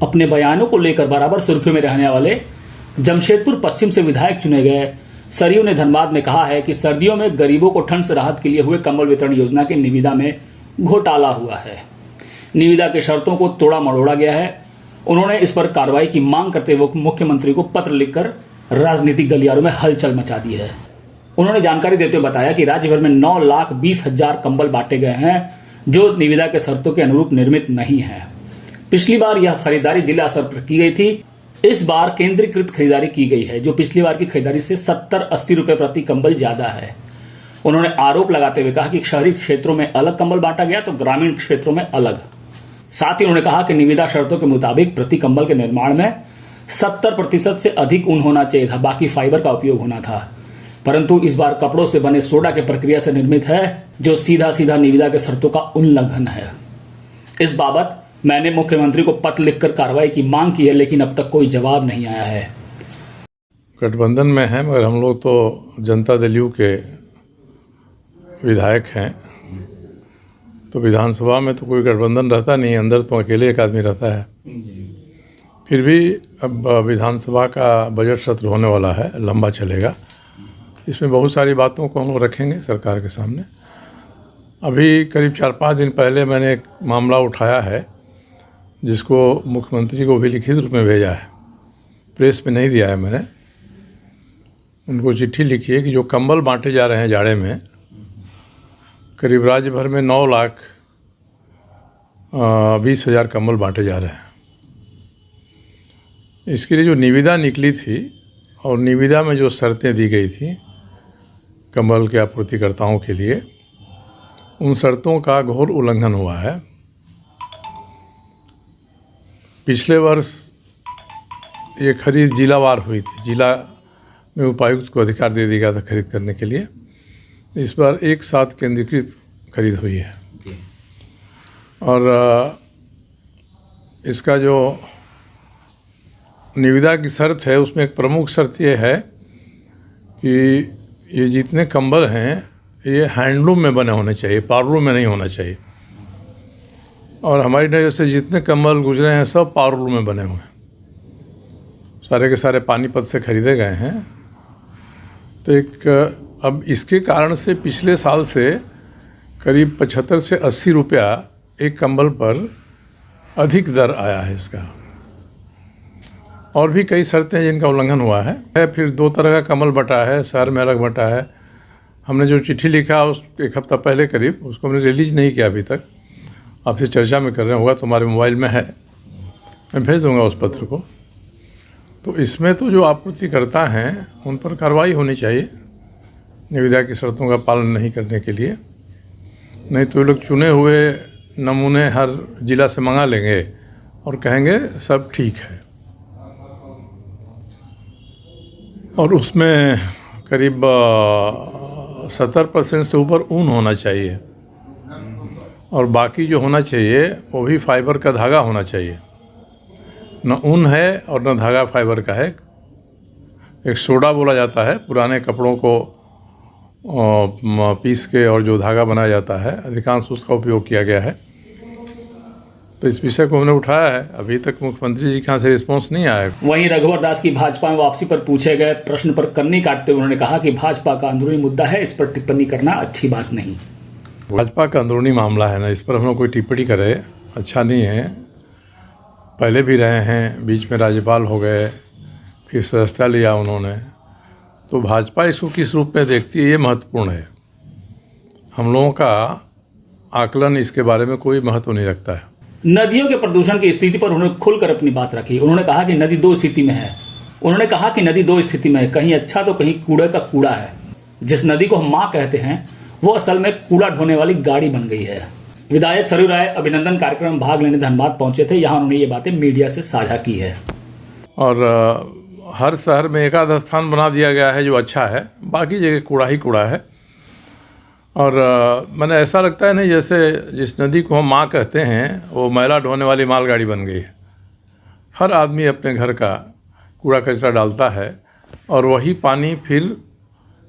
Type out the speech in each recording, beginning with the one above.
अपने बयानों को लेकर बराबर सुर्खियों में रहने वाले जमशेदपुर पश्चिम से विधायक चुने गए सरयू ने धनबाद में कहा है कि सर्दियों में गरीबों को ठंड से राहत के लिए हुए कंबल वितरण योजना की निविदा में घोटाला हुआ है। निविदा की शर्तों को तोड़ा मरोड़ा गया है। उन्होंने इस पर कार्रवाई की मांग करते हुए मुख्यमंत्री को पत्र लिखकर राजनीतिक गलियारों में हलचल मचा दी है। उन्होंने जानकारी देते हुए बताया कि राज्य भर में 9,20,000 कंबल बांटे गए हैं जो निविदा के शर्तों के अनुरूप निर्मित नहीं है। पिछली बार यह खरीदारी जिला स्तर पर की गई थी। इस बार केंद्रीकृत खरीदारी की गई है जो पिछली बार की खरीदारी से 70-80 रुपए प्रति कंबल ज्यादा है। उन्होंने आरोप लगाते हुए कहा कि शहरी क्षेत्रों में अलग कंबल बांटा गया तो ग्रामीण क्षेत्रों में अलग। साथ ही उन्होंने कहा कि निविदा शर्तों के मुताबिक प्रति कंबल के निर्माण में 70% से अधिक ऊन होना चाहिए था, बाकी फाइबर का उपयोग होना था, परंतु इस बार कपड़ों से बने सोडा के प्रक्रिया से निर्मित है जो सीधा निविदा के शर्तों का उल्लंघन है। इस बाबत मैंने मुख्यमंत्री को पत्र लिखकर कार्रवाई की मांग की है, लेकिन अब तक कोई जवाब नहीं आया है। गठबंधन में है मगर हम लोग तो जनता दल यू के विधायक हैं, तो विधानसभा में तो कोई गठबंधन रहता नहीं, अंदर तो अकेले एक आदमी रहता है। फिर भी अब विधानसभा का बजट सत्र होने वाला है, लंबा चलेगा। इसमें बहुत सारी बातों को हम लोग रखेंगे सरकार के सामने। अभी करीब 4-5 दिन पहले मैंने एक मामला उठाया है जिसको मुख्यमंत्री को भी लिखित रूप में भेजा है, प्रेस में नहीं दिया है मैंने। उनको चिट्ठी लिखी है कि जो कंबल बांटे जा रहे हैं जाड़े में, करीब राज्य भर में 9,20,000 कंबल बांटे जा रहे हैं। इसके लिए जो निविदा निकली थी और निविदा में जो शर्तें दी गई थी कंबल के आपूर्तिकर्ताओं के लिए, उन शर्तों का घोर उल्लंघन हुआ है। पिछले वर्ष ये खरीद जिलावार हुई थी, जिला में उपायुक्त को अधिकार दे दिया गया था खरीद करने के लिए। इस बार एक साथ केंद्रीकृत खरीद हुई है और इसका जो निविदा की शर्त है उसमें एक प्रमुख शर्त ये है कि ये जितने कंबल हैं ये हैंडलूम में बने होने चाहिए, पावरलूम में नहीं होना चाहिए। और हमारी नज़र से जितने कंबल गुजरे हैं सब पावरलूम में बने हुए हैं, सारे के सारे पानीपत से खरीदे गए हैं। तो अब इसके कारण से पिछले साल से करीब 75 से 80 रुपया एक कंबल पर अधिक दर आया है इसका। और भी कई शर्तें हैं जिनका उल्लंघन हुआ है। फिर 2 तरह का कंबल बटा है, शहर में अलग बटा है। हमने जो चिट्ठी लिखा उस 1 हफ्ता पहले करीब, उसको हमने रिलीज़ नहीं किया अभी तक, आपसे चर्चा में कर रहे होगा, तुम्हारे मोबाइल में है, मैं भेज दूंगा उस पत्र को। तो इसमें तो जो आपूर्ति करता हैं उन पर कार्रवाई होनी चाहिए निविदा की शर्तों का पालन नहीं करने के लिए, नहीं तो ये लोग चुने हुए नमूने हर जिला से मंगा लेंगे और कहेंगे सब ठीक है। और उसमें करीब 70% से ऊपर ऊन होना चाहिए और बाकी जो होना चाहिए वो भी फाइबर का धागा होना चाहिए। न ऊन है और न धागा फाइबर का है। एक सोडा बोला जाता है, पुराने कपड़ों को पीस के और जो धागा बनाया जाता है अधिकांश उसका उपयोग किया गया है। तो इस विषय को हमने उठाया है, अभी तक मुख्यमंत्री जी के यहाँ से रिस्पॉन्स नहीं आया। वहीं रघुवर दास की भाजपा में वापसी पर पूछे गए प्रश्न पर कन्नी काटते हुए उन्होंने कहा कि भाजपा का अंदरूनी मुद्दा है, इस पर टिप्पणी करना अच्छी बात नहीं। भाजपा का अंदरूनी मामला है ना, इस पर हम लोग कोई टिप्पणी करे अच्छा नहीं है। पहले भी रहे हैं, बीच में राज्यपाल हो गए, फिर सदस्यता लिया उन्होंने, तो भाजपा इसको किस रूप में देखती है ये महत्वपूर्ण है। हम लोगों का आकलन इसके बारे में कोई महत्व नहीं रखता है। नदियों के प्रदूषण की स्थिति पर उन्होंने खुलकर अपनी बात रखी। उन्होंने कहा कि नदी 2 स्थिति में है। उन्होंने कहा कि नदी 2 स्थिति में है, कहीं अच्छा तो कहीं कूड़े का कूड़ा है। जिस नदी को हम माँ कहते हैं वो असल में कूड़ा ढोने वाली गाड़ी बन गई है। विधायक सरयू राय अभिनंदन कार्यक्रम में भाग लेने धनबाद पहुंचे थे, यहाँ उन्होंने ये बातें मीडिया से साझा की है। और हर शहर में एक आध स्थान बना दिया गया है जो अच्छा है, बाकी जगह कूड़ा ही कूड़ा है। और मैंने ऐसा लगता है नहीं जैसे जिस नदी को हम माँ कहते हैं वो मैला ढोने वाली मालगाड़ी बन गई है। हर आदमी अपने घर का कूड़ा कचरा डालता है और वही पानी फिर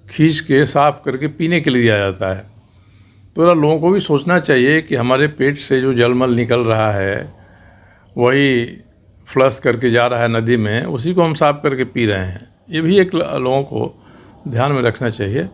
खींच के साफ करके पीने के लिए दिया जाता है। तो लोगों को भी सोचना चाहिए कि हमारे पेट से जो जलमल निकल रहा है वही फ्लश करके जा रहा है नदी में, उसी को हम साफ करके पी रहे हैं। ये भी एक लोगों को ध्यान में रखना चाहिए।